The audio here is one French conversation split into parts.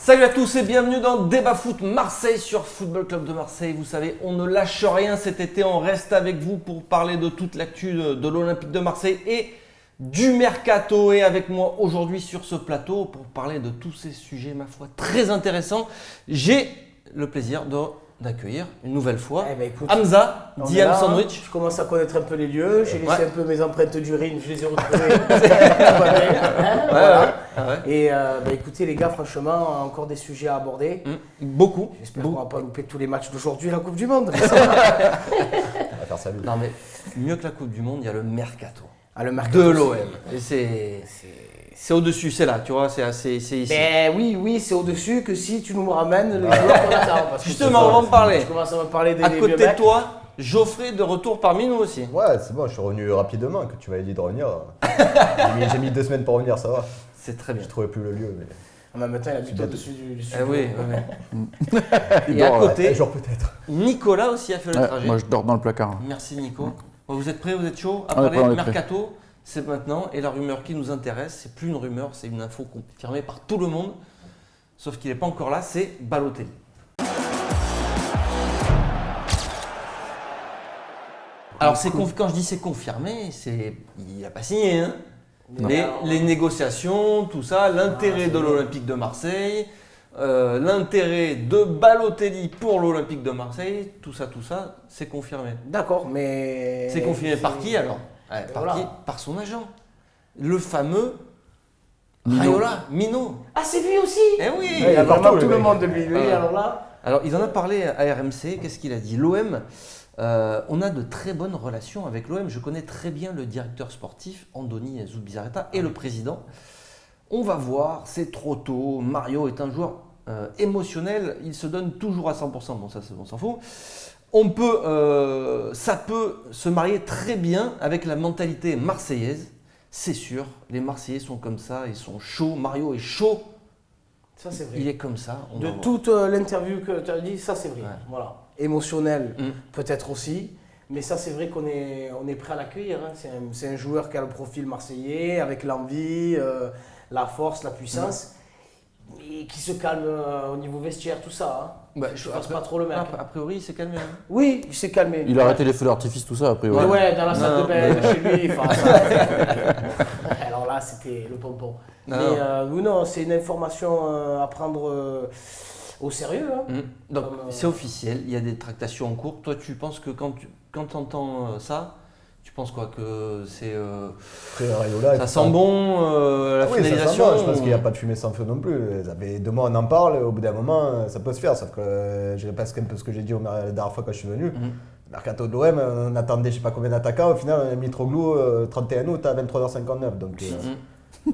Salut à tous et bienvenue dans Débat Foot Marseille sur Football Club de Marseille. Vous savez, on ne lâche rien cet été, on reste avec vous pour parler de toute l'actu de l'Olympique de Marseille et du Mercato. Et avec moi aujourd'hui sur ce plateau pour parler de tous ces sujets, ma foi, très intéressants, j'ai le plaisir d'accueillir une nouvelle fois Hamza, Diam Sandwich. Je commence à connaître un peu les lieux, j'ai laissé un peu mes empreintes d'urine, je les ai retrouvées. Et écoutez les gars, franchement, encore des sujets à aborder. Beaucoup. J'espère qu'on ne va pas louper tous les matchs d'aujourd'hui la Coupe du Monde. On va faire ça. Non mais mieux que la Coupe du Monde, il y a le Mercato. Ah, le Mercato de l'OM. Et c'est au-dessus, c'est là, tu vois, c'est ici. Ben oui, c'est au-dessus que si tu nous ramènes les joueurs qu'on attend. Parce que justement, on va en parler. Je commence à me parler des à côté de toi, Geoffrey de retour parmi nous aussi. Ouais, c'est bon, je suis revenu rapidement, que tu m'avais dit de revenir. J'ai mis 2 semaines pour revenir, ça va. C'est très bien. Je trouvais plus le lieu. Mais... En même temps, il a buté au-dessus du studio. Oui. Et à côté, un jour peut-être. Nicolas aussi a fait le trajet. Moi, je dors dans le placard. Merci Nico. Vous êtes prêts, vous êtes chaud à parler Mercato? C'est maintenant, et la rumeur qui nous intéresse, c'est plus une rumeur, c'est une info confirmée par tout le monde, sauf qu'il n'est pas encore là, c'est Balotelli. Alors quand je dis c'est confirmé, il n'a pas signé, hein. Les négociations, tout ça, l'intérêt de l'Olympique de Marseille, l'intérêt de Balotelli pour l'Olympique de Marseille, tout ça, c'est confirmé. D'accord, mais... C'est confirmé par qui alors? Par son agent, le fameux Raiola, Mino. Ah, c'est lui aussi? Eh oui, il y a vraiment tout le monde de lui. Alors, il en a parlé à RMC, qu'est-ce qu'il a dit? L'OM, on a de très bonnes relations avec l'OM. Je connais très bien le directeur sportif, Andoni Zubizarreta, et le président. On va voir, c'est trop tôt. Mario est un joueur émotionnel, il se donne toujours à 100%. Bon, ça, on s'en fout. Ça peut se marier très bien avec la mentalité marseillaise, c'est sûr. Les Marseillais sont comme ça, ils sont chauds. Mario est chaud. Ça, c'est vrai. Il est comme ça. De toute l'interview que tu as dit, ça, c'est vrai. Ouais. Voilà. Émotionnel, peut-être aussi. Mais ça, c'est vrai qu'on est prêt à l'accueillir. Hein. C'est un joueur qui a le profil marseillais, avec l'envie, la force, la puissance. Et qui se calme au niveau vestiaire, tout ça. Hein. Je ne fasse pas trop le mec. A priori, il s'est calmé. Hein. Oui, il s'est calmé. Il a arrêté les feux d'artifice, tout ça, a priori. Ouais, dans la salle de bain, chez lui. Alors là, c'était le pompon. Non, c'est une information à prendre au sérieux. Hein. Donc, c'est officiel, il y a des tractations en cours. Toi, tu penses que quand tu entends ça, tu penses quoi? Que c'est Raiola, ça sent bon la finalisation? Ça sent bon. Je pense qu'il n'y a pas de fumée sans feu non plus. Ça fait 2 mois on en parle, au bout d'un moment ça peut se faire. Sauf que je répète un peu ce que j'ai dit la dernière fois quand je suis venu. Mercato de l'OM, on attendait je sais pas combien d'attaquants. Au final, Mitroglou, 31 août à 23h59. Donc on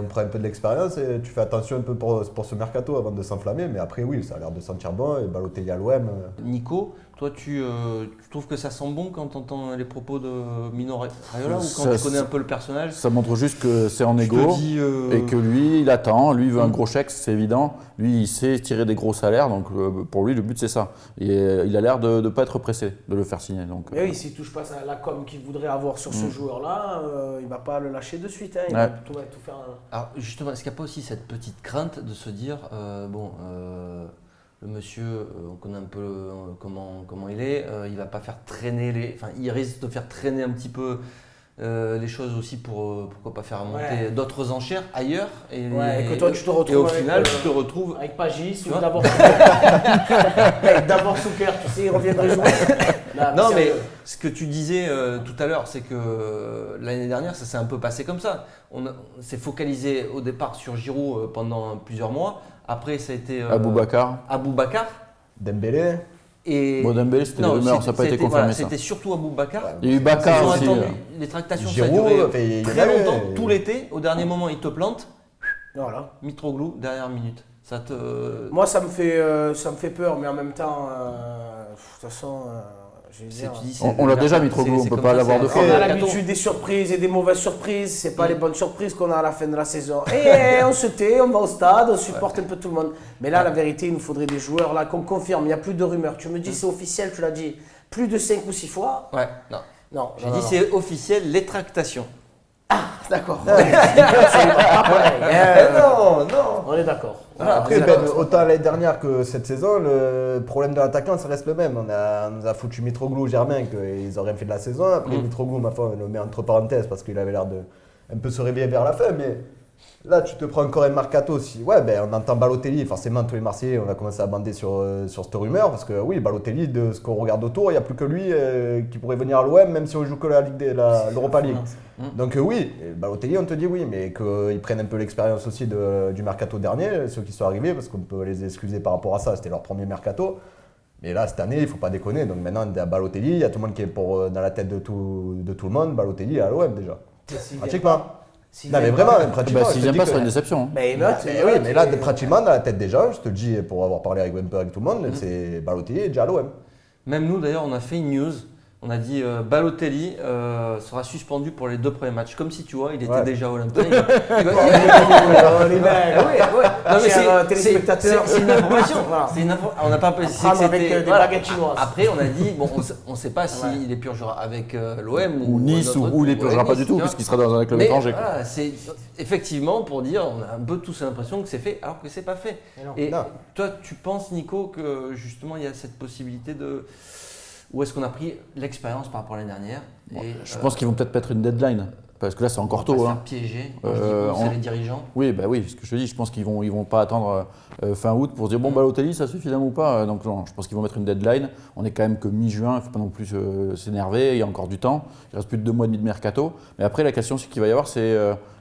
prend un peu de l'expérience et tu fais attention un peu pour ce mercato avant de s'enflammer. Mais après, oui, ça a l'air de sentir bon. Et Balotelli à l'OM. Nico, toi, tu trouves que ça sent bon quand tu entends les propos de Mino Raiola ou quand tu connais un peu le personnage? Ça montre juste que c'est en égo et que lui, il attend. Lui, il veut un gros chèque, c'est évident. Lui, il sait tirer des gros salaires. Donc, pour lui, le but, c'est ça. Et il a l'air de ne pas être pressé de le faire signer. Donc, mais oui, s'il ne touche pas à la com qu'il voudrait avoir sur ce joueur-là, il ne va pas le lâcher de suite. Hein. Il va tout faire. Alors, justement, est-ce qu'il n'y a pas aussi cette petite crainte de se dire, le monsieur, on connaît un peu comment il est, il va pas faire traîner il risque de faire traîner un petit peu les choses aussi pourquoi pas faire monter d'autres enchères ailleurs et que toi tu te retrouves et au final tu te retrouves avec Pagis ou d'abord Souker, tu sais, il reviendrait jouer. Non mais ce que tu disais tout à l'heure, c'est que l'année dernière ça s'est un peu passé comme ça. On s'est focalisé au départ sur Giroud pendant plusieurs mois. Après, ça a été Aboubacar, Dembélé. Dembélé, c'était des rumeurs, ça n'a pas été confirmé. C'était surtout Aboubacar. Il y a eu Bakar aussi. Les tractations, Giroud, ça a duré très longtemps, tout l'été. Au dernier moment, il te plante. Voilà. Mitroglou, dernière minute. Moi, ça me fait peur, mais en même temps, de toute façon... on l'a déjà mis trop gros, on ne peut pas l'avoir deux fois. On a l'habitude des surprises et des mauvaises surprises, c'est pas les bonnes surprises qu'on a à la fin de la saison. Et on se tait, on va au stade, on supporte un peu tout le monde. Mais là, la vérité, il nous faudrait des joueurs là qu'on confirme, il n'y a plus de rumeurs. Tu me dis c'est officiel, tu l'as dit, plus de 5 ou 6 fois. Ouais, non. J'ai dit c'est officiel, les tractations. D'accord. C'est pas pareil. Non. On est d'accord. Après, autant l'année dernière que cette saison, le problème de l'attaquant, ça reste le même. On nous a foutu Mitroglou, Germain, qu'ils n'ont rien fait de la saison. Après, Mitroglou, ma foi, on le met entre parenthèses parce qu'il avait l'air de un peu se réveiller vers la fin. Mais là, tu te prends encore un mercato. On entend Balotelli. Forcément, tous les Marseillais, on a commencé à bander sur cette rumeur. Parce que oui, Balotelli, de ce qu'on regarde autour, il n'y a plus que lui qui pourrait venir à l'OM, même si on joue que l'Europa League. Donc oui, Balotelli, on te dit oui, mais qu'ils prennent un peu l'expérience aussi du mercato dernier, ceux qui sont arrivés, parce qu'on peut les excuser par rapport à ça, c'était leur premier mercato. Mais là, cette année, il ne faut pas déconner. Donc maintenant, il y a Balotelli, il y a tout le monde qui est dans la tête de tout le monde. Balotelli à l'OM déjà. Pratiquement. Non, mais vraiment, pratiquement. S'il vient pas, ce sera une déception. Mais là, pratiquement, dans la tête des gens, je te le dis pour avoir parlé avec tout le monde, c'est Balotelli est déjà à l'OM. Même nous, d'ailleurs, on a fait une news. On a dit Balotelli sera suspendu pour les 2 premiers matchs. Comme si, tu vois, il était déjà olympique. C'est une information. On n'a pas précisé que avec des baguettes chinoises. Après, on a dit, on ne sait pas s'il épurgera avec l'OM ou Nice, ou il n'épurgera pas du tout, puisqu'il sera dans un club étranger. Voilà, c'est effectivement pour dire, on a un peu tous l'impression que c'est fait, alors que c'est pas fait. Et toi, tu penses, Nico, que justement, il y a cette possibilité de... Ou est-ce qu'on a pris l'expérience par rapport à l'année dernière Je pense qu'ils vont peut-être mettre une deadline, parce que là c'est encore tôt. On va se faire piéger, c'est les dirigeants. Oui, ce que je te dis, je pense qu'ils vont pas attendre fin août pour se dire Balotelli ça suffit ou pas. Donc non, je pense qu'ils vont mettre une deadline. On est quand même que mi-juin, il ne faut pas non plus s'énerver, il y a encore du temps. Il reste plus de 2 mois et demi de mercato. Mais après la question qu'il va y avoir c'est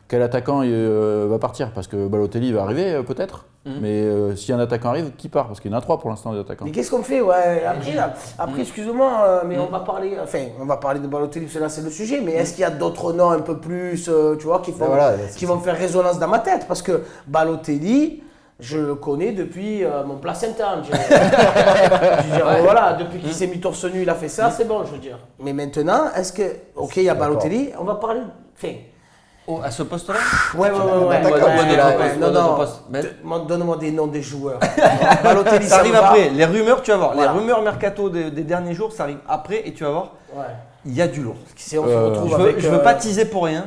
quel attaquant va partir, parce que Balotelli va arriver peut-être. Mais si un attaquant arrive, qui part? Parce qu'il y en a 3 pour l'instant des attaquants. Mais qu'est-ce qu'on fait Après, excuse-moi, mais on va parler de Balotelli, parce que là c'est le sujet, mais est-ce qu'il y a d'autres noms un peu plus, tu vois, qui vont faire résonance dans ma tête? Parce que Balotelli, je le connais depuis mon placenta. Depuis qu'il s'est mis torse nu, il a fait ça, c'est bon, je veux dire. Mais maintenant, est-ce que, ok, il y a Balotelli, on va parler, à ce poste-là? Ouais. Donne-moi des noms des joueurs. Balotelli, ça arrive après. Les rumeurs, tu vas voir. Voilà. Les rumeurs mercato des derniers jours, ça arrive après et tu vas voir. Il y a du lourd. Si on se retrouve je veux pas teaser pour rien.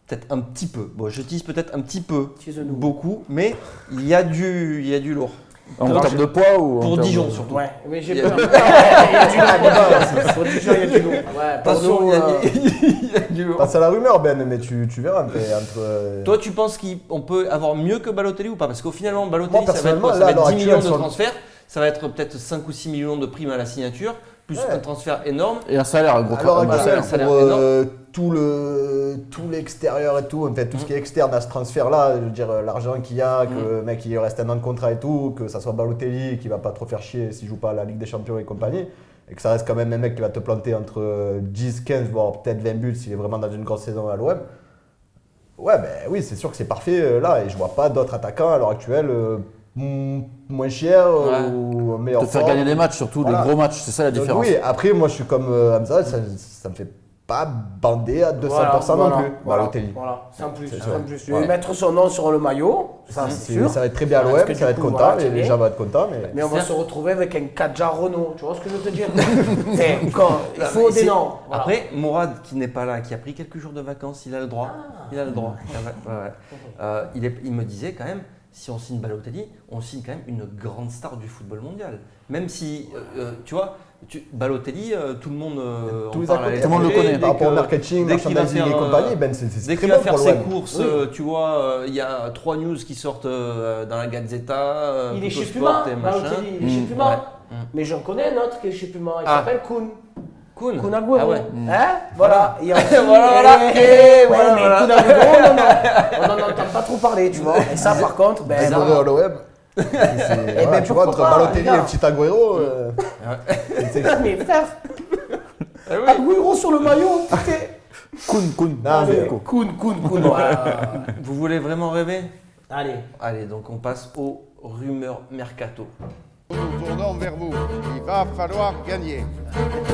Peut-être un petit peu. Bon, je tease peut-être un petit peu. Beaucoup, mais il y a du lourd. En termes de poids ou pour Dijon surtout. Ouais, mais j'ai peur. Il y a du lourd. Pour Dijon, il y a du lourd. Attention, il y a du lourd. Passe à la rumeur, Ben, mais tu verras. Toi, tu penses qu'on peut avoir mieux que Balotelli ou pas? Parce qu'au finalement, Balotelli, ça va être quoi? Ça va être 10 millions de transferts. Ça va être peut-être 5 ou 6 millions de primes à la signature, plus un transfert énorme. Et un salaire, un gros salaire énorme. Tout l'extérieur et tout, en fait, tout ce qui est externe à ce transfert-là, je veux dire, l'argent qu'il y a, que le mec il reste un an de contrat et tout, que ça soit Balotelli qui va pas trop faire chier s'il joue pas à la Ligue des Champions et compagnie, et que ça reste quand même un mec qui va te planter entre 10, 15, voire peut-être 20 buts s'il est vraiment dans une grosse saison à l'OM. Oui, c'est sûr que c'est parfait là, et je vois pas d'autres attaquants à l'heure actuelle moins cher ou meilleur. Te faire gagner des matchs, surtout des gros matchs, c'est ça la différence. Oui, après moi je suis comme Hamza, ça me fait pas bander à 200% non plus. Balotelli. Sans plus. Mettre son nom sur le maillot, ça c'est sûr. Ça va être très bien à l'OM, ça va être content, les gens vont être contents. Mais on va se retrouver avec un Kadja Renault, tu vois ce que je veux te dire? Il faut des noms. Après, Mourad qui n'est pas là, qui a pris quelques jours de vacances, il a le droit. Il a le droit. Il me disait quand même, si on signe Balotelli, on signe quand même une grande star du football mondial. Même si, tu vois, Balotelli, tout le monde tout le monde le connaît. Par rapport au marketing, merchandising et compagnie, dès qu'il va faire ses courses, tu vois, il y a 3 news qui sortent dans la Gazzetta. Il est chez Puma, Balotelli, il est chez Puma. Mais j'en connais un autre qui est chez Puma, il s'appelle Kun Agüero. Voilà. Mais Kun Agüero, on n'en entend pas trop parler, tu vois. Et ça, par contre, à l'OM. Tu vois, entre Balotelli et le petit Agüero. Mais frère, Agüero sur le maillot, Kun. Vous voulez vraiment rêver? Allez, donc on passe aux rumeurs mercato. Nous tournons vers vous. Il va falloir gagner.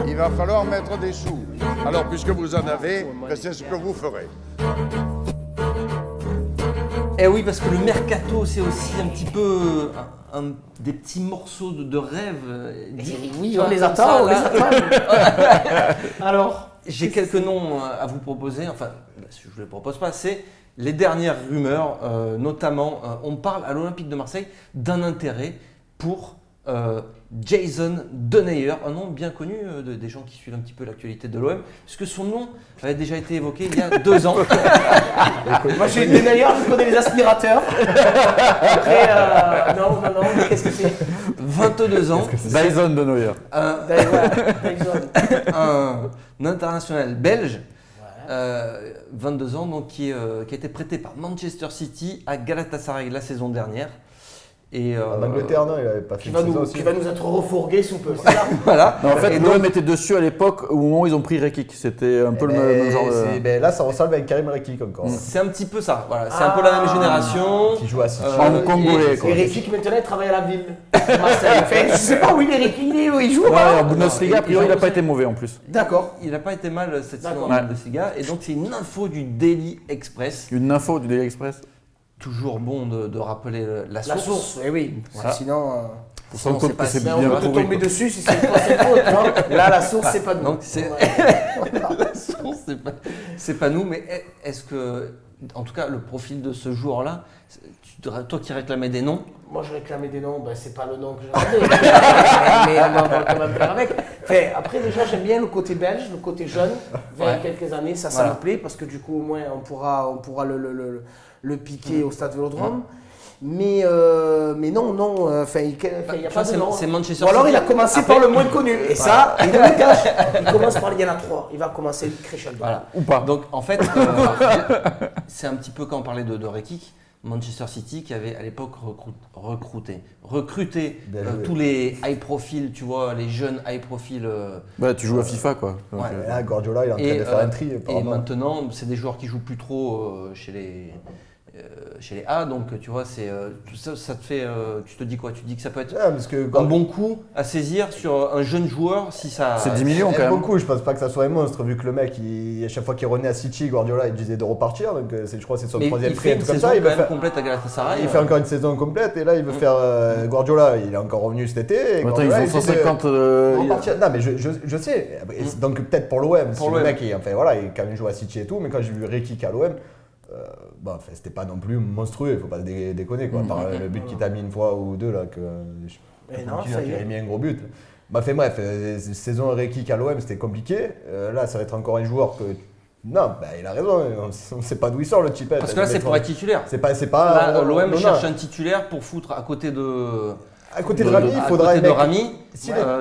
Il va falloir mettre des sous. Alors, puisque vous en avez, c'est ce que vous ferez. Eh oui, parce que le mercato, c'est aussi un petit peu des petits morceaux de rêve. Oui, on les attend, Alors, J'ai quelques noms à vous proposer. Enfin, je ne vous les propose pas. C'est les dernières rumeurs, notamment, on parle à l'Olympique de Marseille d'un intérêt pour Jason Denayer, un nom bien connu des gens qui suivent un petit peu l'actualité de l'OM, puisque son nom avait déjà été évoqué il y a 2 ans. Moi j'ai Denayer, je connais les aspirateurs. Après, non, qu'est-ce que c'est 22 ans. Dyson Denayer. Un international belge. 22 ans, donc, qui a été prêté par Manchester City à Galatasaray la saison dernière. Et en Angleterre, non, il n'avait pas fait qui va nous être refourgué sous peu, c'est ça? Voilà. En fait, l'OM était dessus à l'époque au moment où ils ont pris Rekik. C'était un peu le même genre de... Là, ça ressemble avec Karim Rekik encore. C'est un petit peu ça. Voilà. C'est un peu la même génération. Qui joue à City. En congolais, quoi. Et Rekik, maintenant, il travaille à la ville de Marseille. Je sais pas où il est, Rekik. Il joue pas. En Bundesliga, a priori, il n'a pas été mauvais en plus. D'accord. Il n'a pas été mal cette saison en Bundesliga. Et donc, c'est une info du Daily Express. Une info du Daily Express. Toujours bon de rappeler la source. La source, oui. Voilà. Sinon, Pour compte que c'est bien on peut tomber dessus si c'est pas ses fautes. Là, la source, c'est pas nous. Donc, la source, c'est pas nous. Mais est-ce que, en tout cas, le profil de ce joueur-là, toi qui réclamais des noms. Moi, je réclamais des noms, c'est pas le nom que j'ai donné. Mais on va quand même faire avec. Après, déjà, j'aime bien le côté belge, le côté jeune. Il y a quelques années, ça me plaît parce que du coup, au moins, on pourra le piquer au stade Vélodrome. Mais non, il n'y a pas de nom. C'est Manchester Ou alors, City. il a commencé par le moins connu. Et ça, il le cache. Il commence par il y en a 3. Il va commencer crescendo. Voilà. Ou pas. Donc, en fait, c'est un petit peu quand on parlait de Rekik. Manchester City qui avait à l'époque recruté tous les high profile, tu vois, les jeunes high profile. Tu joues à FIFA quoi. Donc, là, Guardiola il est en train de faire un tri. Et maintenant, c'est des joueurs qui jouent plus trop chez les A, donc tu vois, ça te fait. Tu te dis quoi? Tu dis que ça peut être un bon coup à saisir sur un jeune joueur si ça. C'est 10 millions quand même. Beaucoup, je pense pas que ça soit un monstre vu que le mec, à chaque fois qu'il renaît à City, Guardiola il disait de repartir, donc je crois que c'est son troisième prix. Il fait une saison quand même complète à Galatasaray. Il fait encore une saison complète et là il veut faire Guardiola, il est encore revenu cet été. Attends, ils ont 150. Non mais je sais. Donc peut-être pour l'OM, si le mec il quand même joue à City et tout, mais quand j'ai vu Rekik à l'OM. C'était pas non plus monstrueux, il faut pas déconner quoi. Par le but qu'il t'a mis une fois ou deux là, il a mis un gros but. Bref, saison Rekik à l'OM c'était compliqué. Là ça va être encore un joueur que. Non, il a raison, on ne sait pas d'où il sort le type. Parce que là c'est pour être titulaire. C'est pas. L'OM cherche un titulaire pour foutre à côté de. À côté de Rami, il faudra un mec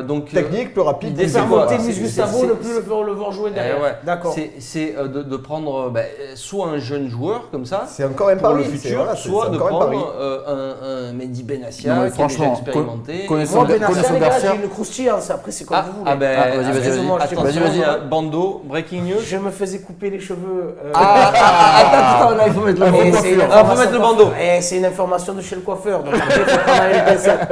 donc, technique, plus rapide. Il faire monter Luis Gustavo, ne plus le voir jouer derrière. D'accord. C'est de prendre soit un jeune joueur comme ça, c'est encore un pour pari, le futur, soit de prendre un Mehdi Benassia qui est déjà expérimenté. Moi, Benassia, les gars, j'ai une croustillance. Après, c'est comme vous voulez. Vas-y. Bando, breaking news. Je me faisais couper les cheveux. Attends, là, il faut mettre le bandeau. Il faut mettre le bandeau. C'est une information de chez le coiffeur. Donc, après, il faut prendre les pincettes.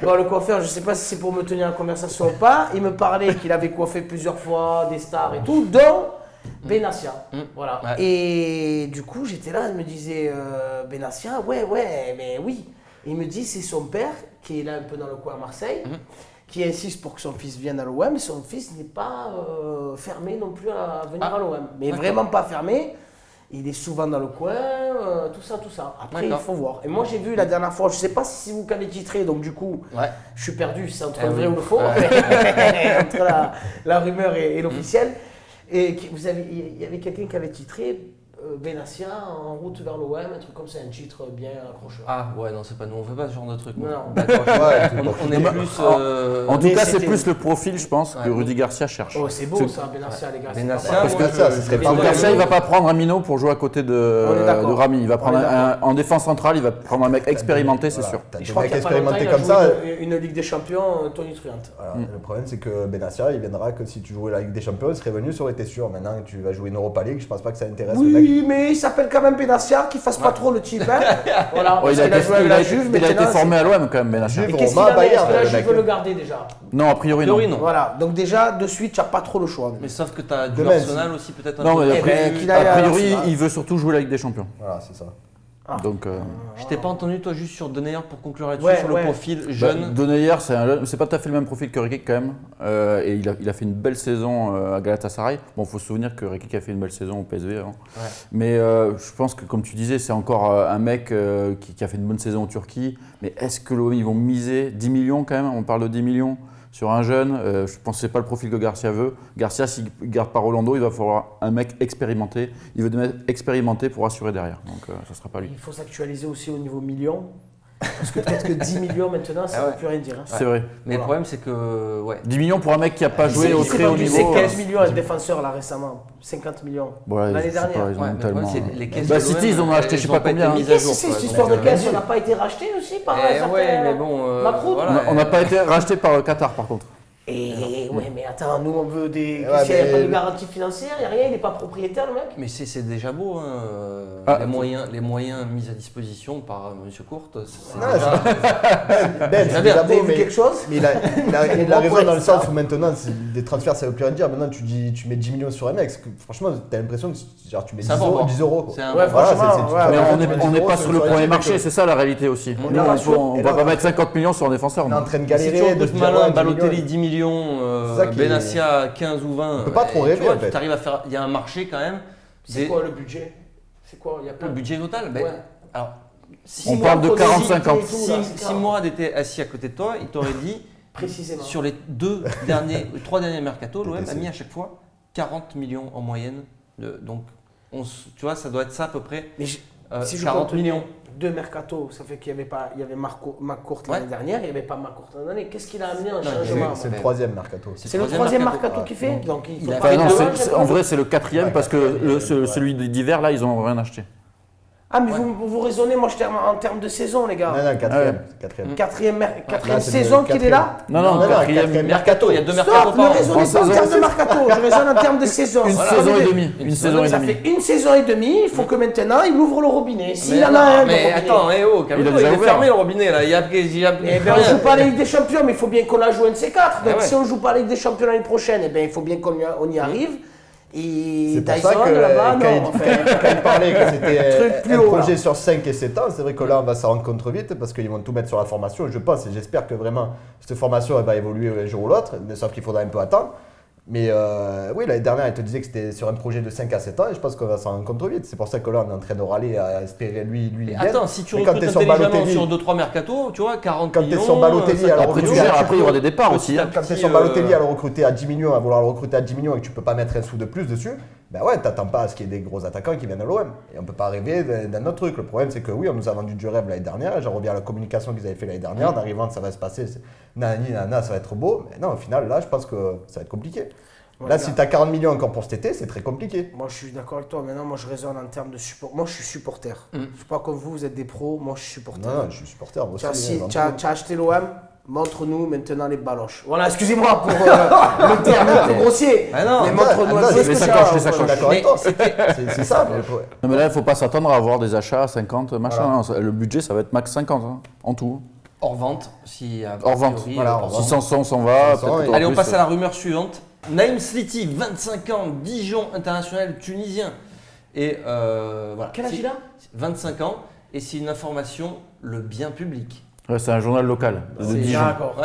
Bon, le coiffeur, je ne sais pas si c'est pour me tenir en conversation ou pas. Il me parlait qu'il avait coiffé plusieurs fois des stars et tout, dont Benassia. Voilà. Ouais. Et du coup, j'étais là, il me disait Benassia, ouais, mais oui. Il me dit c'est son père qui est là un peu dans le coin à Marseille, qui insiste pour que son fils vienne à l'OM. Mais son fils n'est pas fermé non plus à venir à l'OM. Mais vraiment pas fermé. Il est souvent dans le coin, tout ça. Après, il faut voir. Et moi, j'ai vu la dernière fois, je ne sais pas si c'est vous qui avez titré, donc du coup, je suis perdu, c'est entre le vrai ou le faux, entre la rumeur et l'officiel. Et il y avait quelqu'un qui avait titré Benassia en route vers l'OM, un truc comme ça, un titre bien accrocheur. Ah ouais, non, c'est pas nous, on fait pas ce genre de truc. Non. On est plus. En tout cas, c'est plus le profil, je pense, que Rudy Garcia cherche. Oh, c'est beau ça, Benassia, les gars. Parce que ça serait pas Garcia, il va pas prendre un minot pour jouer à côté de Rami. Il va prendre en défense centrale, il va prendre un mec expérimenté, c'est sûr. Je crois qu'il expérimenté comme ça. Une Ligue des Champions, Tony Truante. Le problème, c'est que Benassia, il viendra que si tu jouais la Ligue des Champions, il serait venu, ça aurait été sûr. Maintenant, tu vas jouer une Europa League, je pense pas que ça intéresse le mec. Oui, mais il s'appelle quand même Benassia, qu'il fasse pas trop le type. Voilà, il a été formé à l'OM quand même, Benassia. Et qu'est-ce qu'il en est? Est-ce que là, je veux le garder déjà? Non, a priori non. Voilà, donc déjà, de suite, tu n'as pas trop le choix. Mais sauf que tu as du Arsenal aussi peut-être un peu. Non, mais a priori, il veut surtout jouer la Ligue des Champions. Voilà, c'est ça. Donc, Je t'ai pas entendu, toi, juste sur Denayer pour conclure là-dessus, sur le profil jeune. Denayer, c'est pas tout à fait le même profil que Rekik quand même. Et il a fait une belle saison à Galatasaray. Bon, il faut se souvenir que Rekik a fait une belle saison au PSV. Hein. Ouais. Mais je pense que, comme tu disais, c'est encore un mec qui a fait une bonne saison en Turquie. Mais est-ce que l'OM, ils vont miser 10 millions quand même? On parle de 10 millions sur un jeune. Je pense que ce n'est pas le profil que Garcia veut. Garcia, s'il ne garde pas Rolando, il va falloir un mec expérimenté. Il veut des mecs expérimentés pour assurer derrière. Donc, ça ne sera pas lui. Il faut s'actualiser aussi au niveau million. Parce que peut-être que 10 millions maintenant, ça ne veut plus rien dire. Hein. C'est vrai. Mais le problème, c'est que. 10 millions pour un mec qui n'a pas joué au très haut niveau. C'est 15 millions un défenseur là récemment. 50 millions. Voilà, l'année dernière. Ils ont tellement. Les caisses City, ils ont acheté, je ne sais pas combien. Qu'est-ce que c'est cette histoire de caisse? On n'a pas été racheté aussi par Macron. On n'a pas été racheté par Qatar par contre. Ouais, mais attends, nous on veut des. Il n'y a pas de garantie financière, il n'y a rien, il n'est pas propriétaire le mec. Mais c'est déjà beau, hein. Les moyens mis à disposition par M. Courte. Ben, vous avez vu quelque chose? Mais il a raison dans le sens où maintenant, des transferts ça ne veut plus rien dire. Maintenant, tu mets 10 millions sur un mec. Franchement, tu as l'impression que genre, tu mets 10 euros. Mais on n'est pas sur le premier marché, c'est ça la réalité aussi. On ne va pas mettre 50 millions sur un défenseur. On est en train de galérer. Si tu malin, Balotelli 10 millions. Benassia 15 ou 20. On peut pas trop rêver. Tu arrives à faire. Il y a un marché quand même. C'est quoi le budget? C'est quoi? Le budget total? Alors, on parle de 40-50. Si Mourad était assis à côté de toi, il t'aurait dit précisément. Sur les 3 derniers mercato, l'OM a mis à chaque fois 40 millions en moyenne. Donc, tu vois, ça doit être ça à peu près. Mais si 40 millions. 2 mercato, ça fait qu'il y avait McCourt l'année dernière, il n'y avait pas McCourt l'année dernière. Qu'est-ce qu'il a amené en changement? C'est le 3e mercato. C'est le 3e mercato qu'il fait. Donc en vrai, c'est le 4e parce que celui d'hiver, là, ils n'ont rien acheté. Ah, mais vous raisonnez, moi je termine en termes de saison, les gars. Non, 4e saison qu'il est là? Non, 4e mercato. Il y a 2 mercato par an. Ne raisonnez pas en termes de mercato, je raisonne en termes de saison. Une saison et demie. Ça fait une saison et demie, il faut que maintenant il ouvre le robinet. S'il en a un. Mais attends, il est fermé le robinet là. On joue pas la Ligue des Champions, mais il faut bien qu'on la joue un de ces 4. Donc si on joue pas la Ligue des Champions l'année prochaine, il faut bien qu'on y arrive. Et c'est pour ça que quand il parlait que c'était un projet sur 5 et 7 ans, c'est vrai que là on va s'en rendre compte vite parce qu'ils vont tout mettre sur la formation, je pense, et j'espère que vraiment cette formation elle va évoluer un jour ou l'autre, sauf qu'il faudra un peu attendre. Mais oui, l'année dernière, il te disait que c'était sur un projet de 5 à 7 ans et je pense qu'on va s'en rendre compte vite. C'est pour ça que là, on est en train de râler à espérer lui. Attends, si tu recrutes intelligemment sur 2-3 mercato, tu vois, 40 millions… Quand tu es sur Balotelli, après il y aura des départs aussi. Quand tu es sur Balotelli à le recruter à 10 millions, à vouloir le recruter à 10 millions et que tu peux pas mettre un sou de plus dessus, ben ouais, t'attends pas à ce qu'il y ait des gros attaquants qui viennent à l'OM. Et on peut pas rêver d'un autre truc. Le problème, c'est que oui, on nous a vendu du rêve l'année dernière. J'en reviens à la communication qu'ils avaient fait l'année dernière. En arrivant, ça va se passer, ça va être beau. Mais non, au final, là, je pense que ça va être compliqué. Ouais, là, si tu as 40 millions encore pour cet été, c'est très compliqué. Moi, je suis d'accord avec toi. Maintenant, moi, je raisonne en termes de support. Moi, je suis supporter. Je ne suis pas comme vous êtes des pros. Moi, je suis supporter. Non, je suis supporter. Tu as acheté l'OM, montre-nous maintenant les baloches. Voilà, excusez-moi pour le terme un peu grossier. Mais montre-nous un peu ce que tu as. Je suis d'accord avec toi. C'est ça. Non, mais là, il ne faut pas s'attendre à avoir des achats à 50, machin. Voilà. Le budget, ça va être max 50 en tout. Hors vente, hors vente. Voilà, si 100 s'en va. Allez, on passe à la rumeur suivante. Naïm Sliti, 25 ans, Dijon international tunisien. Et voilà. Quel âge il a? 25 ans. Et c'est une information, le bien public. Ouais, c'est un journal local de Dijon. D'accord.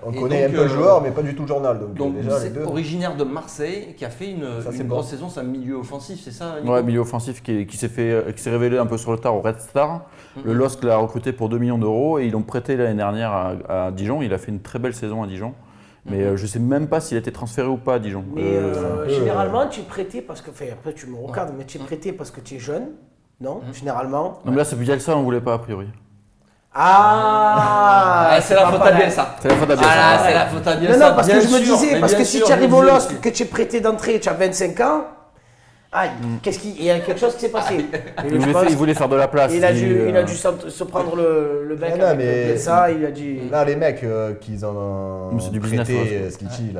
On connaît un peu le joueur, mais pas du tout le journal. Donc c'est originaire de Marseille, qui a fait une grosse saison. C'est un milieu offensif, c'est ça, Nico? Ouais, milieu offensif qui s'est révélé un peu sur le tard au Red Star. Le LOSC l'a recruté pour 2 millions d'euros et ils l'ont prêté l'année dernière à Dijon. Il a fait une très belle saison à Dijon. Mais je ne sais même pas s'il a été transféré ou pas à Dijon. Mais généralement, tu es prêté parce que… Après, tu me regardes, mais tu es prêté parce que tu es jeune, non? Généralement. Non, mais là, c'est Bielsa, on ne voulait pas a priori. C'est la faute à Bielsa. C'est la faute à Bielsa. C'est la faute à Bielsa. Non, parce que je me disais, parce que si tu arrives au LOSC, que tu es prêté d'entrée, tu as 25 ans, il y a quelque chose qui s'est passé. Il voulait faire de la place. Il a dû se prendre le bec avec ça. Il a dit. Là, les mecs qu'ils ont prêté Sliti,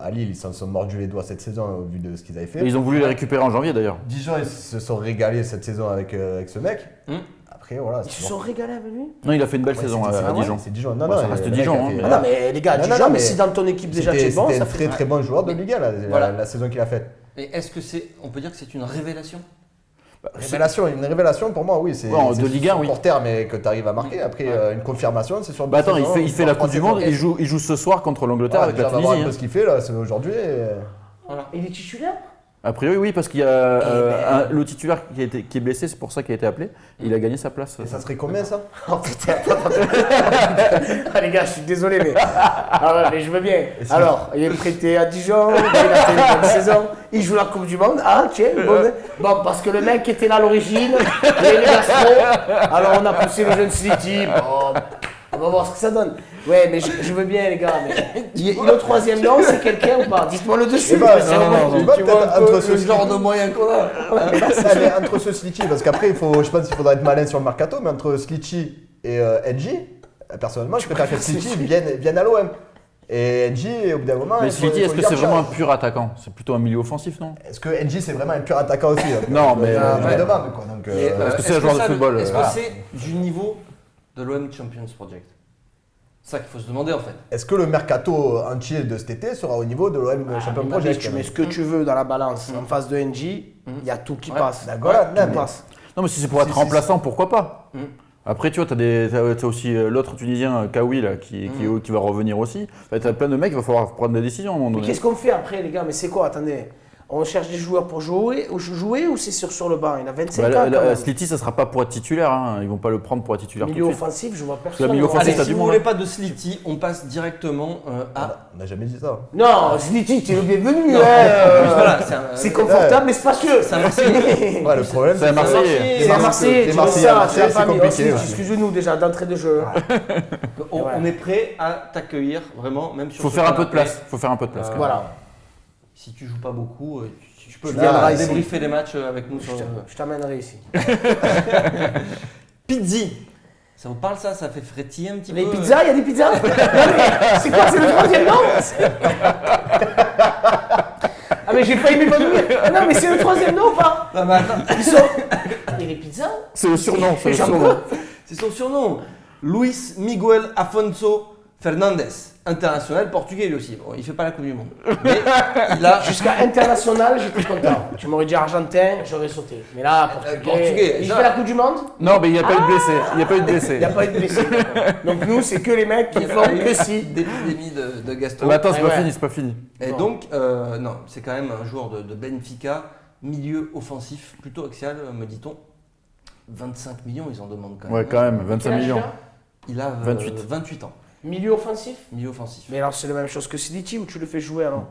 à Lille, ils s'en sont mordus les doigts cette saison au vu de ce qu'ils avaient fait. Et ils ont voulu les récupérer en janvier d'ailleurs. Dijon, ils se sont régalés cette saison avec ce mec. Après, voilà, ils se sont régalés avec lui? Non, il a fait une belle saison à Dijon. C'est Dijon. Non, ça reste Dijon. Non, mais les gars, Dijon, mais si dans ton équipe déjà tu es bon, c'est un très très bon joueur de Ligue 1 la saison qu'il a faite. Mais est-ce que on peut dire que c'est une révélation? Une révélation pour moi, oui. C'est de Ligue 1, sur oui. court terme et que tu arrives à marquer. Après, une confirmation, c'est sur. Attends, il fait la Coupe du Monde, il joue ce soir contre l'Angleterre avec la Tunisie. On va voir un Tunisie. peu ce qu'il fait là, c'est aujourd'hui. Voilà. Il est titulaire? A priori, oui, parce qu'il y a le titulaire qui est blessé, c'est pour ça qu'il a été appelé. Il a gagné sa place. Et ça serait combien ça? Oh putain, attends. Les gars, je suis désolé, mais. Ah ouais, mais je veux bien. Alors, il est prêté à Dijon, il a fait une bonne saison, il joue la Coupe du Monde. Ah, tiens, bon, parce que le mec était là à l'origine, il est gastro. Alors, on a poussé le jeune Slity. Bon, on va voir ce que ça donne. Ouais, mais je veux bien, les gars. Mais le troisième nom, c'est quelqu'un ou pas? Dites-moi le dessus. Tu vois peut-être entre ce genre de moyen qu'on a. entre ce Slity, parce qu'après, je pense qu'il faudra être malin sur le mercato, mais entre Slity et NJ, personnellement, je préfère que Slity vienne à l'OM. Et NJ, au bout d'un moment. Mais Slity, est-ce que c'est vraiment un pur attaquant? C'est plutôt un milieu offensif, non? Est-ce que NJ, c'est vraiment un pur attaquant aussi? Non, mais. Je me demande quoi. Donc, est-ce que c'est un joueur de football? Est-ce que c'est du niveau de l'OM Champions Project? C'est ça qu'il faut se demander en fait. Est-ce que le mercato entier de cet été sera au niveau de l'OM Champions Project? Tu mets ce que tu veux dans la balance. En face de NJ, il y a tout qui passe. D'accord, tout passe. Non, mais si c'est pour être remplaçant, pourquoi pas? Après, tu vois, t'as aussi l'autre Tunisien, Kawi, là, qui va revenir aussi. T'as plein de mecs, il va falloir prendre des décisions à un moment donné. Mais qu'est-ce qu'on fait après, les gars? Mais c'est quoi? Attendez. On cherche des joueurs pour jouer ou c'est sur le banc? Il a 25 ans quand même. Slity, ça sera pas pour être titulaire. Hein. Ils vont pas le prendre pour être titulaire Milieu tout de suite. offensif, je vois personne. Milieu offensif, Allez, t'as si du vous monde, voulez hein. pas de Slity, on passe directement à... On n'a jamais dit ça. Non, Slity, tu es le bienvenu. Voilà, c'est confortable mais spacieux. C'est un Marseillais. Ouais, le problème, C'est un Marseillais. C'est un Marseillais, les tu Marseillais, vois ça, Marseillais, tu l'as pas c'est mis. compliqué, Oh, ouais. excuse-nous déjà d'entrée de jeu. On est prêt à t'accueillir vraiment, même sur Faut ce faire un peu de canapé. place. Faut faire un peu de place. Voilà. Si tu joues pas beaucoup, tu peux viendras venir ici. débriefer les matchs avec nous. Je t'amènerai ici. Pizzi. Ça vous parle ça? Ça fait frétiller un petit peu? Les pizzas, il y a des pizzas? Non, mais c'est quoi? C'est le troisième nom? Ah mais j'ai failli m'évanouir. Non mais c'est le troisième nom ou pas? Non, mais attends. Ils sont... Et les pizzas? C'est le surnom. C'est le J'en surnom. C'est son surnom. Luis Miguel Afonso Fernandes, international portugais lui aussi. Bon, il fait pas la Coupe du Monde. Mais il a... Jusqu'à international, j'étais content. Tu m'aurais dit argentin, j'aurais sauté. Mais là, Portugais, il ça. fait la Coupe du Monde? Non, mais il n'y a pas eu de blessé. Il n'y a pas eu de blessé. Il n'y a pas eu de blessé. Donc nous, c'est que les mecs qui font que si. D'épidémie de gastro. Mais attends, c'est Ouais, pas ouais. fini, c'est pas fini. Et donc, non, c'est quand même un joueur de Benfica, milieu offensif, plutôt axial, me dit-on. 25 millions, ils en demandent quand même. Ouais, quand même, 25 Quel âge millions. il a? Il a 28. 28 ans, Milieu offensif? milieu offensif. Mais alors c'est la même chose que Siditi ou tu le fais jouer alors?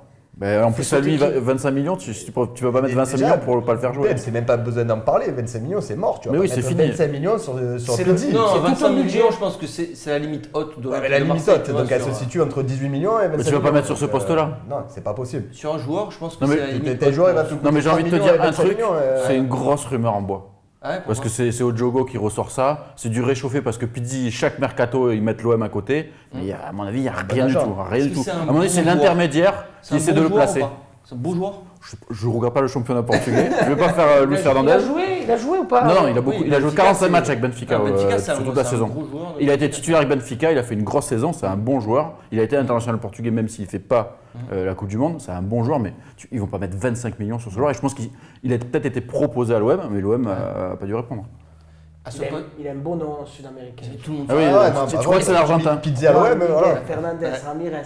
En plus, à lui, 25 millions, tu vas pas mettre 25 millions pour pas le faire jouer. C'est même pas besoin d'en parler. 25 millions, c'est mort. Tu vois. Mais oui, Pas c'est mettre fini. 25 millions sur C'est Pizzi. le- Non, c'est tout 25 ton budget. millions, je pense que c'est la limite haute de Ouais, mais la limite Marseille, haute, tu vois, donc elle se sur- situe entre 18 millions et 25 Mais tu vas pas millions, mettre sur ce donc, poste-là. Non, c'est pas possible. Sur un joueur, je pense que Non, mais c'est la limite Tes haute. joueurs, il va tout Non, mais j'ai envie de te 3 dire un millions et 25 truc, millions, c'est une grosse rumeur en bois. Ah ouais, Parce que pourquoi c'est Ojogo qui ressort ça, c'est du réchauffé parce que Pizzi, chaque mercato, ils mettent l'OM à côté. Mais à mon avis, il n'y a rien du d'argent. tout. Rien Est-ce du que tout. c'est un À mon avis, bon c'est joueur l'intermédiaire C'est qui un essaie bon de le joueur ou placer. pas C'est un beau joueur. Je ne regarde pas le championnat portugais. Je ne vais pas faire Luis Il Fernandez. a joué ou pas? Non, non, il a, beaucoup, Oui, il a joué Benfica, 45 c'est- matchs avec Benfica, Benfica, c'est sur toute c'est la saison. gros joueur de Il a été Benfica. titulaire avec Benfica, il a fait une grosse saison, c'est un bon joueur. Il a été international portugais même s'il ne fait pas la Coupe du Monde, c'est un bon joueur, mais ils ne vont pas mettre 25 millions sur ce joueur. Et je pense qu'il a peut-être été proposé à l'OM, mais l'OM n'a pas dû répondre. À ce Il a- point, Il a un bon nom sud-américain. tout le monde. Ah oui, Ah ouais, tu non, tu bah crois ouais, que c'est l'Argentin? Pizzi à l'OM, voilà. Fernandez, Ramirez.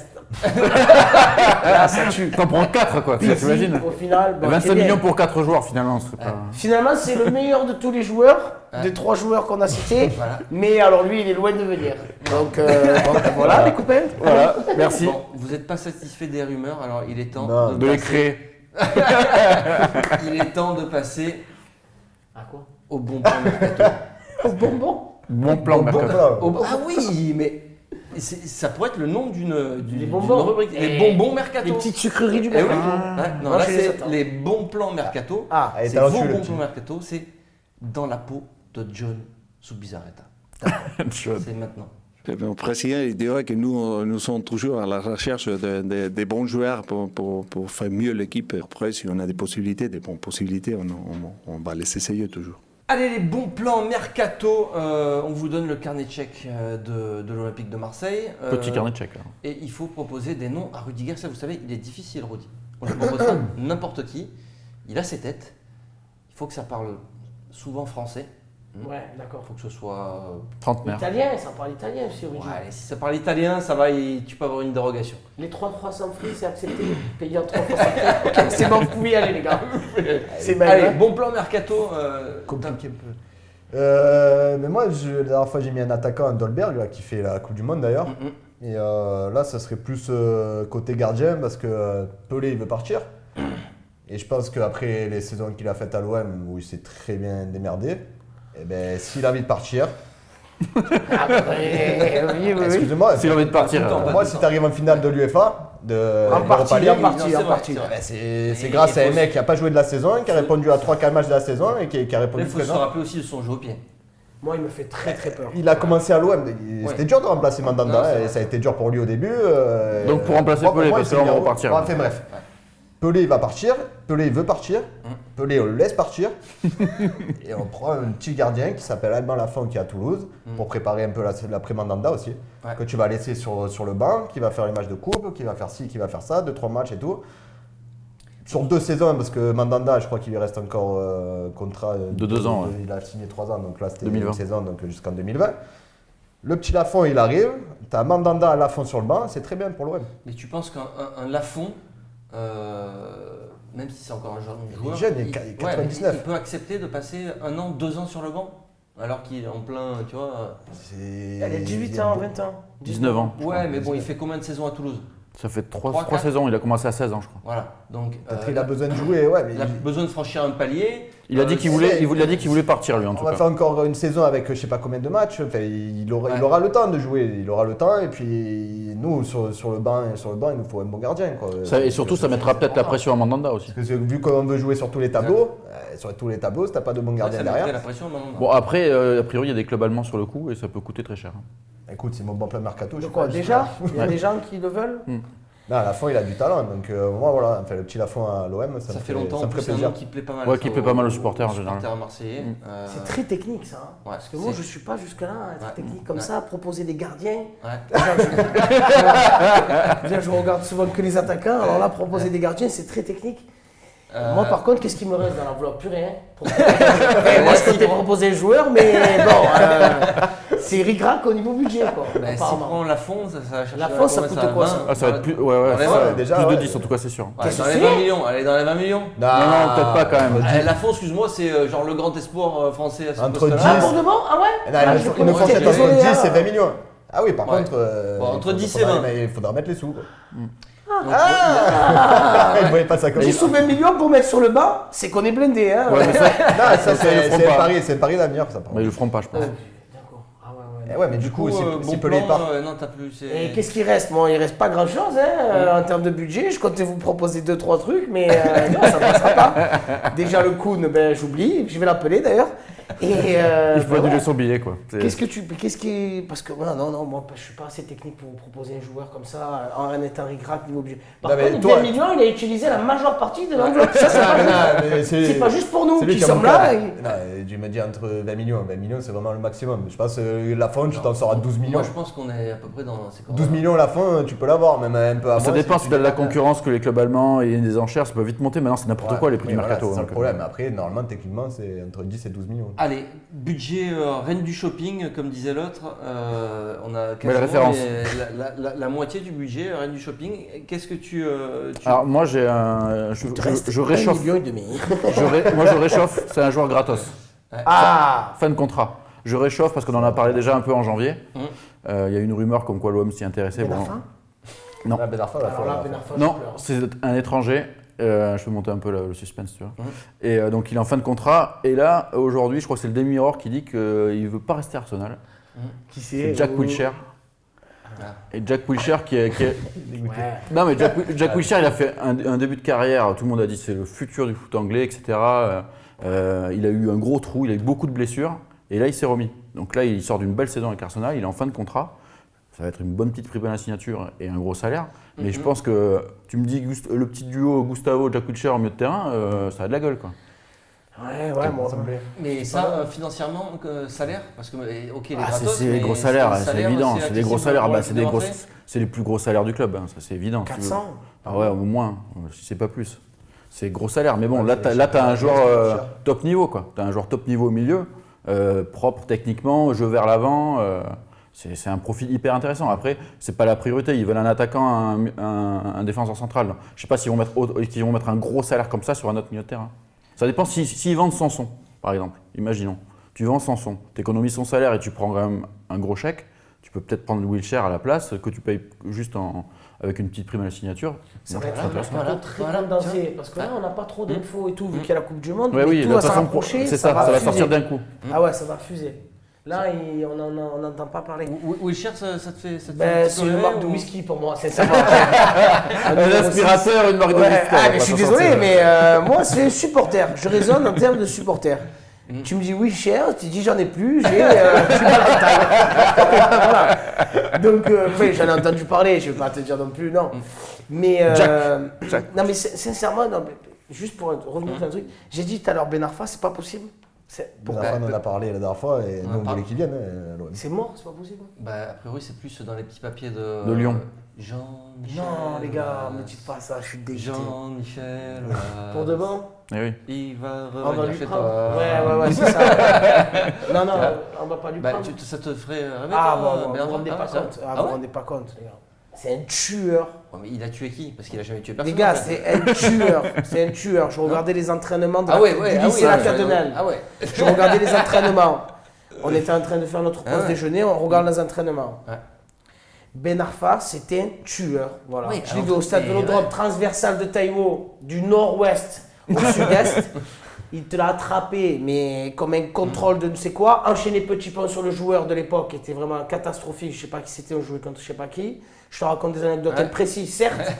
Là, ça tue. T'en prends 4 quoi, Pizzi, t'imagines? au final, bon, 25 c'est bien. millions pour 4 joueurs finalement, c'est pas... Finalement, c'est le meilleur de tous les joueurs, des 3 joueurs qu'on a cités. Voilà. Mais alors lui, il est loin de venir. Donc bon, voilà, les copains. Voilà, merci Bon, vous n'êtes pas satisfait des rumeurs, alors il est temps Non, de les passer- créer. Il est temps de passer À quoi? au bon plan mercato. Au bonbon. Bon plan, Bon Mercato. plan. Ah oui, mais ça pourrait être le nom d'une bonbons. rubrique. Les Et bonbons mercato. Les petites sucreries du Eh oui. mercato. Ouais, non, Moi, là je les c'est attends. les bons plans mercato. Ah, Allez, C'est t'as vos reçu le bons petit. plans mercato, c'est dans la peau de John Subizarreta. Chouette. C'est maintenant. Le président il dirait que nous sommes toujours à la recherche des bons joueurs pour faire mieux l'équipe. Après, si on a des possibilités, des bonnes possibilités, on va les essayer toujours. Allez, les bons plans mercato, on vous donne le carnet de chèques de l'Olympique de Marseille. Petit carnet de chèques là. Et il faut proposer des noms à Rudy Garcia. Vous savez, il est difficile, Rudy. Moi, je propose pas n'importe qui. Il a ses têtes. Il faut que ça parle souvent français. Ouais, d'accord. Il faut que ce soit. Trentenaire. Italien, ça parle italien aussi, Ouais, origine. allez, si ça parle italien, ça va, tu peux avoir une dérogation. Les 3 fois sans frais, c'est accepté. Payant 3 fois sans frais. Ok, c'est bon, vous pouvez y aller, les gars. C'est mal. Allez, bon plan mercato. Compliqué un peu. Mais moi, la dernière fois, j'ai mis un attaquant, un Dolberg, là, qui fait la Coupe du Monde d'ailleurs. Et là, ça serait plus côté gardien parce que Pelé, il veut partir. Et je pense qu'après les saisons qu'il a faites à l'OM, où il s'est très bien démerdé, eh ben, s'il a envie de partir. Excusez-moi, S'il a envie de partir. moi, si tu arrives en finale de l'UEFA, En partie, c'est grâce à un mec qui n'a pas joué de la saison, qui a répondu à 3-4 matchs de la saison et qui a répondu Il faut se présent. rappeler aussi de son jeu au pied. Moi, il me fait très peur. Il a commencé à l'OM, c'était dur de remplacer Non, Mandanda, c'est et vrai. ça a été dur pour lui au début. Donc pour remplacer Moi, Pelé, moi, parce que c'est là, on va bien. repartir. Enfin bref, Pelé il va partir, Pelé il veut partir, Pelé on le laisse partir, et on prend un petit gardien qui s'appelle Alban Lafont qui est à Toulouse, pour préparer un peu l'après-Mandanda aussi, que tu vas laisser sur le banc, qui va faire les matchs de coupe, qui va faire ci, qui va faire ça, 2-3 matchs et tout. Sur 2 saisons, parce que Mandanda, je crois qu'il lui reste encore contrat De 2 ans, ouais. Il a signé 3 ans, donc là c'était 2020. une saison, donc jusqu'en 2020. Le petit Lafont, il arrive, tu as Mandanda à Lafont sur le banc, c'est très bien pour l'OM. Mais tu penses qu'un Lafont, même si c'est encore un jeune joueur, jeune, il est 99. il peut accepter de passer 1 an, 2 ans sur le banc alors qu'il est en plein, tu vois. Elle est 18 ans, 20 ans. 19 ans. Ouais, mais bon, il fait combien de saisons à Toulouse? Ça fait 3 4. saisons, il a commencé à 16 ans, je crois. Voilà, donc Peut-être qu'il a besoin de jouer, ouais, mais il a besoin de franchir un palier. Il a dit qu'il voulait partir, lui, en on tout va cas. faire encore une saison avec je sais pas combien de matchs. Enfin, il aura le temps de jouer, il aura le temps. Et puis nous, sur le banc, il nous faut un bon gardien, quoi. Et surtout, ça mettra peut-être la pression à Mandanda aussi. Parce que vu qu'on veut jouer sur tous les tableaux, si t'as pas de bon gardien Ça mettrait derrière. la pression maintenant. Bon, après, a priori, il y a des clubs allemands sur le coup et ça peut coûter très cher. Écoute, c'est mon bon plan mercato. De je quoi crois, déjà il y a des gens qui le veulent. Non, Lafont, il a du talent. Donc moi, voilà, enfin, le petit Lafont à l'OM, Ça fait longtemps, ça me en plus, ferait c'est un plaisir. nom qui plaît pas mal. Ouais, qui plaît pas mal aux supporters, en général. Supporters marseillais. C'est très technique ça. Hein. Ouais, Parce que moi je suis pas jusque là à être Ouais. technique comme Ouais. ça, proposer des gardiens. Ouais. Déjà, je regarde souvent que les attaquants, alors là proposer des gardiens c'est très technique. Moi par contre qu'est-ce qui me reste dans l'enveloppe? Plus rien. Moi je comptais proposer un joueur mais bon, c'est ric-rac au niveau budget quoi. Bah, si apparemment. prend Lafont, ça va chercher. Lafont, ça combien coûte quoi, ça 20? Ah, ça va être plus, Ouais, déjà, plus de ouais. 10 en tout cas, c'est sûr. Ouais, Qu'est-ce dans que les c'est 20 millions, allez, dans les 20 millions. Non, peut-être pas quand même. Lafont, excuse-moi, c'est genre le grand espoir français à ce Entre poste-là. 10. Pour de bon? Ah ouais? Non, Ah, il je nous connais faut pas, peut-être entre désolé, 10 hein. et 20 millions. Ah oui, par Ouais. contre, Bon, entre 10 et faudra- 20. Il faudra mettre les sous. Quoi. Donc, Il ne voyait pas ça comme 10 ça. ou 20 millions pour mettre sur le banc, c'est qu'on est blindé hein. Ouais, mais ça, Non, ça, ils le feront c'est pas. un pari d'avenir. Ça, par mais ils le contre. feront pas, je pense. D'accord. Ah ouais, ouais. Eh ouais, mais du coup, si bon Pelé plan, part. non, t'as plus. Et qu'est-ce qui reste? Bon, il reste pas grand chose en termes de budget. Je comptais vous proposer 2-3 trucs, mais non, ça passera pas. Déjà le Koun, ben j'oublie, je vais l'appeler d'ailleurs. Et Il faut ben, annuler ouais. son billet, quoi. Qu'est-ce qui, parce que non, moi je suis pas assez technique pour vous proposer un joueur comme ça en étant ric-rac niveau budget. Par Non, mais contre, toi- 20 millions, il a utilisé la majeure partie de l'enveloppe. Ça, c'est Non, pas mais juste. non, mais C'est pas juste pour nous c'est lui qui a sommes mon là. cas. et- Non, tu me dis entre 20 millions. 20 millions, c'est vraiment le maximum. Je pense que la fin, tu t'en sors à 12 millions. Moi, je pense qu'on est à peu près dans. 12 millions la fin, tu peux l'avoir, même un peu à Ça moins, dépend si si tu tu as de la gagnes. concurrence que les clubs allemands et des enchères, ça peut vite monter. Maintenant, c'est n'importe quoi les prix Oui, du voilà, mercato. c'est ça le donc, problème. Après, normalement, techniquement, c'est entre 10 et 12 millions. Allez, budget reine du shopping, comme disait l'autre. On a Belle quasiment référence. la moitié du budget reine du shopping. Qu'est-ce que tu. Alors, moi, j'ai un. Je réchauffe. 1,5 million. Moi, je réchauffe, c'est un joueur gratos. Ah. Fin de contrat. Je réchauffe parce qu'on en a parlé déjà un peu en janvier. Mmh. Il y a une rumeur comme quoi l'OM s'y intéressait. Ben Bon, Arfa Non. Ah, Ben Arfa, Alors là, Ben Arfa, je non, pleure. c'est un étranger. Je peux monter un peu le suspense, tu vois. Mhm. Et donc il est en fin de contrat. Et là, aujourd'hui, je crois que c'est le Daily Mirror qui dit qu'il ne veut pas rester à Arsenal. Qui C'est Jack Wilshere. Ah. Et Jack Wilshere qui est. Ouais. Non, mais Jack Wilshere, il a fait un début de carrière. Tout le monde a dit c'est le futur du foot anglais, etc. Il a eu un gros trou, il a eu beaucoup de blessures. Et là, il s'est remis. Donc là, il sort d'une belle saison avec Arsenal. Il est en fin de contrat. Ça va être une bonne petite prime à la signature et un gros salaire. Mais je pense que tu me dis le petit duo Gustavo Jack Wilshere en milieu de terrain, ça a de la gueule, quoi. Ouais, moi. Ça me plaît. Mais ça, financièrement, salaire. Parce que, ok, les gratos. C'est des mais gros salaires, le c'est salaire évident. aussi C'est des gros accessible salaires. pour Bah, les c'est les plus gros salaires du club, hein, ça c'est évident. si tu veux. 400. Ah ouais, au moins, si c'est pas plus. c'est gros salaire. Mais bon, là, tu as un joueur top niveau, quoi. Tu as un joueur top niveau au milieu, propre techniquement, jeu vers l'avant. C'est un profil hyper intéressant. Après, c'est pas la priorité. Ils veulent un attaquant, un défenseur central. Je sais pas s'ils vont mettre un gros salaire comme ça sur un autre milieu de terrain. Ça dépend s'ils vendent Sanson, par exemple. Imaginons. Tu vends Sanson, tu économises son salaire et tu prends quand même un gros chèque. Tu peux peut-être prendre le Wilshere à la place, que tu payes juste avec une petite prime à la signature. Ça va être un très condensé, parce que là, on n'a pas trop d'infos et tout, vu qu'il y a la Coupe du Monde. Ouais, oui, tout va s'approcher, c'est ça va sortir d'un coup. Ah ouais, ça va fuser. Là, on n'entend pas parler. Wilshere, ça te fait c'est une marque de whisky pour moi, c'est ça. Un aspirateur, une marque de whisky. Ah, mais je suis désolé, mais moi, c'est supporter. Je raisonne en termes de supporter. Tu me dis Wilshere, tu dis j'en ai plus, j'ai du mal à taille. Voilà. Donc, j'en ai entendu parler, je ne vais pas te dire non plus, non. Mais, Jack. Non, mais sincèrement, juste pour revenir sur un truc, j'ai dit tout à l'heure Ben Arfa, c'est pas possible. On en a parlé la dernière fois et nous on voulait qu'il vienne. C'est mort, c'est pas possible. A priori, c'est plus dans les petits papiers de Lyon. Jean-Michel. Non, les gars, me dites pas ça, je suis dégoûté. Jean-Michel. Pour de bon Oui. Il va on va revenir lui chez prendre. toi. Ouais, c'est ça. Non, on va pas lui prendre. Ça te ferait rêver. Ah toi, bon, vous vous rendez pas compte. Vous vous rendez pas compte, les gars. C'est un tueur. Ouais, mais il a tué qui? Parce qu'il a jamais tué personne. Les gars, c'est un tueur. C'est un tueur. Je regardais les entraînements du lycée La Cadenelle. Ah ouais. Je regardais les entraînements. On était en train de faire notre pause déjeuner, on regarde les entraînements. Ouais. Ben Arfa, c'était un tueur. Voilà. Oui, je l'ai vu au stade Vélodrome transversal de Taïwo, du nord-ouest au sud-est. Il te l'a attrapé, mais comme un contrôle de ne sais quoi. Enchaîné petit pont sur le joueur de l'époque, qui était vraiment catastrophique. Je sais pas qui c'était, on jouait contre je sais pas qui. Je te raconte des anecdotes imprécises, certes.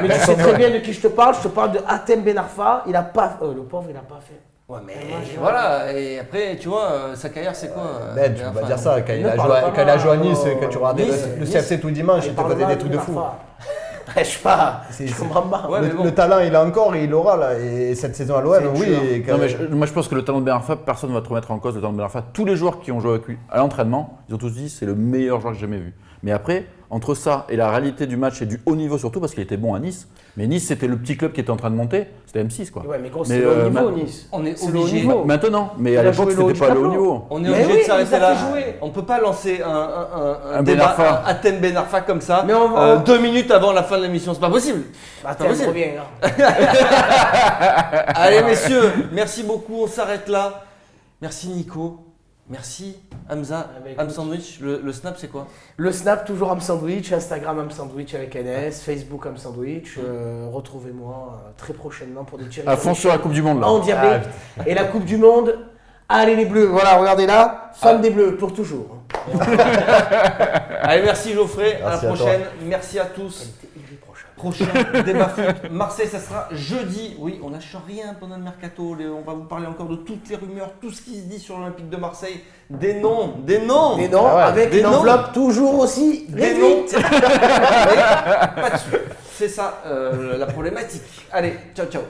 Mais tu sais très bien de qui je te parle. Je te parle de Hatem Ben Arfa. Il a pas, le pauvre, il n'a pas fait. Ouais, mais voilà, et après, tu vois, sa carrière, c'est quoi Ben, tu peux pas dire ça. Quand il a joué à Nice, quand tu regardais le CFC tout le dimanche, il te faisait des trucs de fou. Je sais pas, je comprends pas. Ouais, le talent, il a encore et il l'aura là. Et cette saison à l'OM, oui. Non, mais moi je pense que le talent de Ben Arfa, personne ne va te remettre en cause le talent de Ben Arfa. Tous les joueurs qui ont joué avec lui à l'entraînement, ils ont tous dit c'est le meilleur joueur que j'ai jamais vu. Mais après, entre ça et la réalité du match et du haut niveau surtout, parce qu'il était bon à Nice, mais Nice c'était le petit club qui était en train de monter, c'était M6 quoi. Ouais, mais gros, c'est le haut niveau Nice. On est C'est le haut obligé. niveau. Maintenant, mais à l'époque c'était pas le haut niveau. On est obligé de s'arrêter là. On peut pas lancer un débat à Hatem Ben Arfa comme ça, mais on va... 2 minutes avant la fin de l'émission, c'est pas possible. Attends, je reviens là. Allez messieurs, merci beaucoup, on s'arrête là. Merci Nico. Merci Hamza. Ham Sandwich, le snap c'est quoi? Le snap toujours Ham Sandwich, Instagram Ham Sandwich avec NS, Facebook Ham Sandwich. Retrouvez-moi très prochainement pour des tirs. À fond sur la Coupe du Monde là. En diabète. Et la Coupe du Monde, allez les Bleus. Voilà, regardez là, fan des Bleus pour toujours. Allez, merci Geoffrey, Merci à la à prochaine. Merci à tous. Prochain débat foot. Marseille, ça sera jeudi. Oui, on lâche rien pendant le mercato. On va vous parler encore de toutes les rumeurs, tout ce qui se dit sur l'Olympique de Marseille. Des noms. Avec une enveloppe toujours aussi réduite. Pas dessus. C'est ça la problématique. Allez, ciao, ciao.